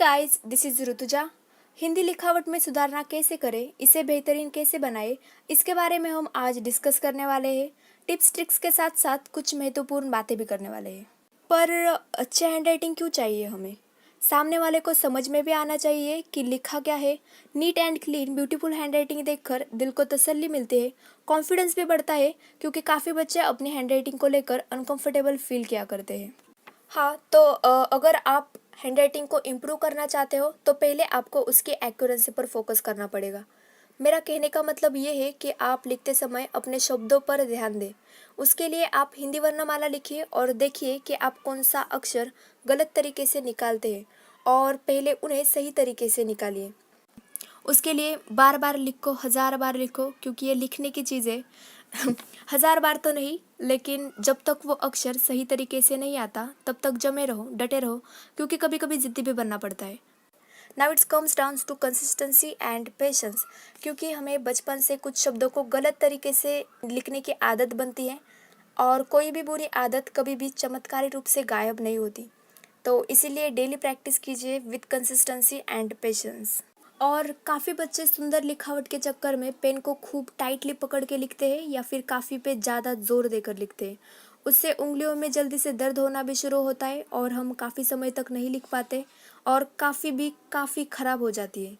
Guys, this is Rutuja. Hindi लिखावट में सुधारना कैसे करें, इसे बेहतरीन कैसे बनाएं, इसके बारे में हम आज डिस्कस करने वाले हैं। टिप्स ट्रिक्स के साथ साथ कुछ महत्वपूर्ण बातें भी करने वाले हैं। पर अच्छे हैंडराइटिंग क्यों चाहिए हमें? सामने वाले को समझ में भी आना चाहिए कि लिखा क्या है। Neat and clean beautiful handwriting देखकर दिल को तसल्ली मिलती है, कॉन्फिडेंस भी बढ़ता है, क्योंकि काफ़ी बच्चे अपनी हैंडराइटिंग को लेकर अनकंफर्टेबल फील किया करते हैं। हाँ, तो अगर आप हैंडराइटिंग को इम्प्रूव करना चाहते हो तो पहले आपको उसकी एक्यूरेसी पर फोकस करना पड़ेगा। मेरा कहने का मतलब ये है कि आप लिखते समय अपने शब्दों पर ध्यान दें। उसके लिए आप हिंदी वर्णमाला लिखिए और देखिए कि आप कौन सा अक्षर गलत तरीके से निकालते हैं और पहले उन्हें सही तरीके से निकालिए। उसके लिए बार बार लिखो, 1000 बार लिखो, क्योंकि ये लिखने की चीज़ है। 1000 बार तो नहीं, लेकिन जब तक वो अक्षर सही तरीके से नहीं आता तब तक जमे रहो, डटे रहो, क्योंकि कभी कभी जिद्दी भी बनना पड़ता है। Now it's comes down to consistency and patience, क्योंकि हमें बचपन से कुछ शब्दों को गलत तरीके से लिखने की आदत बनती है और कोई भी बुरी आदत कभी भी चमत्कारी रूप से गायब नहीं होती। तो इसीलिए डेली प्रैक्टिस कीजिए विद कंसिस्टेंसी एंड पेशेंस। और काफ़ी बच्चे सुंदर लिखावट के चक्कर में पेन को खूब टाइटली पकड़ के लिखते हैं या फिर काफ़ी पे ज़्यादा जोर देकर लिखते हैं। उससे उंगलियों में जल्दी से दर्द होना भी शुरू होता है और हम काफ़ी समय तक नहीं लिख पाते और काफ़ी ख़राब हो जाती है।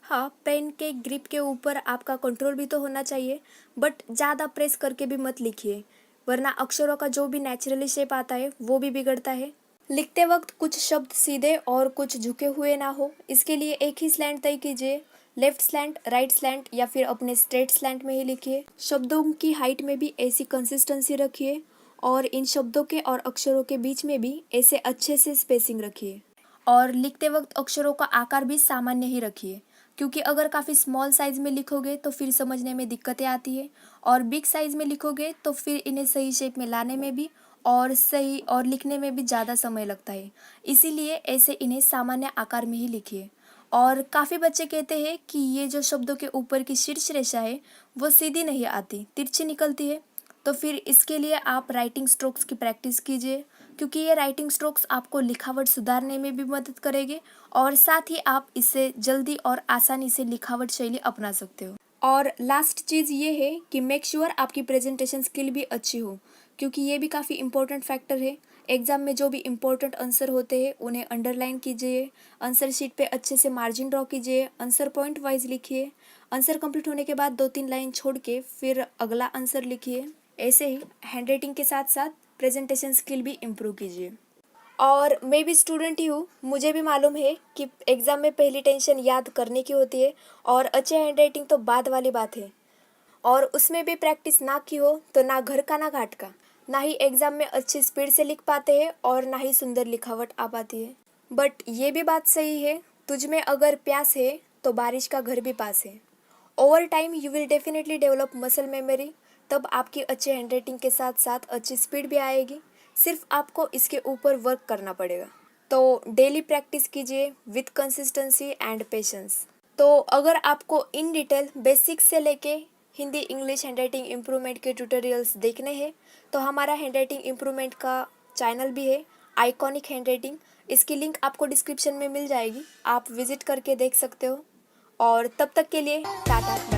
हाँ, पेन के ग्रिप के ऊपर आपका कंट्रोल भी तो होना चाहिए, बट ज़्यादा प्रेस करके भी मत लिखिए, वरना अक्षरों का जो भी नेचुरली शेप आता है वो भी बिगड़ता है। लिखते वक्त कुछ शब्द सीधे और कुछ झुके हुए ना हो, इसके लिए एक ही स्लैंट तय कीजिए। लेफ्ट स्लैंट, राइट स्लैंट या फिर अपने स्ट्रेट स्लैंट में ही लिखिए। शब्दों की हाइट में भी ऐसी कंसिस्टेंसी रखिए और इन शब्दों के और अक्षरों के बीच में भी ऐसे अच्छे से स्पेसिंग रखिए। और लिखते वक्त अक्षरों का आकार भी सामान्य ही रखिए, क्योंकि अगर काफ़ी स्मॉल साइज़ में लिखोगे तो फिर समझने में दिक्कतें आती है और बिग साइज़ में लिखोगे तो फिर इन्हें सही शेप में लाने में भी और सही और लिखने में भी ज़्यादा समय लगता है। इसीलिए ऐसे इन्हें सामान्य आकार में ही लिखिए। और काफ़ी बच्चे कहते हैं कि ये जो शब्दों के ऊपर की शीर्ष रेखा है वो सीधी नहीं आती, तिरछी निकलती है। तो फिर इसके लिए आप राइटिंग स्ट्रोक्स की प्रैक्टिस कीजिए, क्योंकि ये राइटिंग स्ट्रोक्स आपको लिखावट सुधारने में भी मदद करेंगे और साथ ही आप इससे जल्दी और आसानी से लिखावट शैली अपना सकते हो। और लास्ट चीज़ ये है कि मेक श्योर आपकी प्रेजेंटेशन स्किल भी अच्छी हो, क्योंकि ये भी काफ़ी इंपॉर्टेंट फैक्टर है। एग्जाम में जो भी इम्पोर्टेंट आंसर होते हैं उन्हें अंडरलाइन कीजिए, आंसर शीट पे अच्छे से मार्जिन ड्रॉ कीजिए, आंसर पॉइंट वाइज लिखिए। आंसर कंप्लीट होने के बाद 2-3 लाइन छोड़ के फिर अगला आंसर लिखिए। ऐसे ही हैंडराइटिंग के साथ साथ प्रेजेंटेशन स्किल भी इम्प्रूव कीजिए। और मैं भी स्टूडेंट ही हूँ, मुझे भी मालूम है कि एग्ज़ाम में पहली टेंशन याद करने की होती है और अच्छे हैंडराइटिंग तो बाद वाली बात है। और उसमें भी प्रैक्टिस ना की हो तो ना घर का ना घाट का, ना ही एग्ज़ाम में अच्छी स्पीड से लिख पाते हैं और ना ही सुंदर लिखावट आ पाती है। बट ये भी बात सही है, तुझ में अगर प्यास है तो बारिश का घर भी पास है। Over time you will definitely develop muscle memory, तब आपकी अच्छी हैंडराइटिंग के साथ साथ अच्छी स्पीड भी आएगी। सिर्फ आपको इसके ऊपर वर्क करना पड़ेगा। तो डेली प्रैक्टिस कीजिए विथ कंसिस्टेंसी एंड पेशेंस। तो अगर आपको इन डिटेल बेसिक्स से लेके हिंदी इंग्लिश हैंडराइटिंग इम्प्रूवमेंट के ट्यूटोरियल्स देखने हैं तो हमारा हैंडराइटिंग इम्प्रूवमेंट का चैनल भी है, आइकॉनिक हैंडराइटिंग। इसकी लिंक आपको डिस्क्रिप्शन में मिल जाएगी, आप विजिट करके देख सकते हो। और तब तक के लिए टाटा।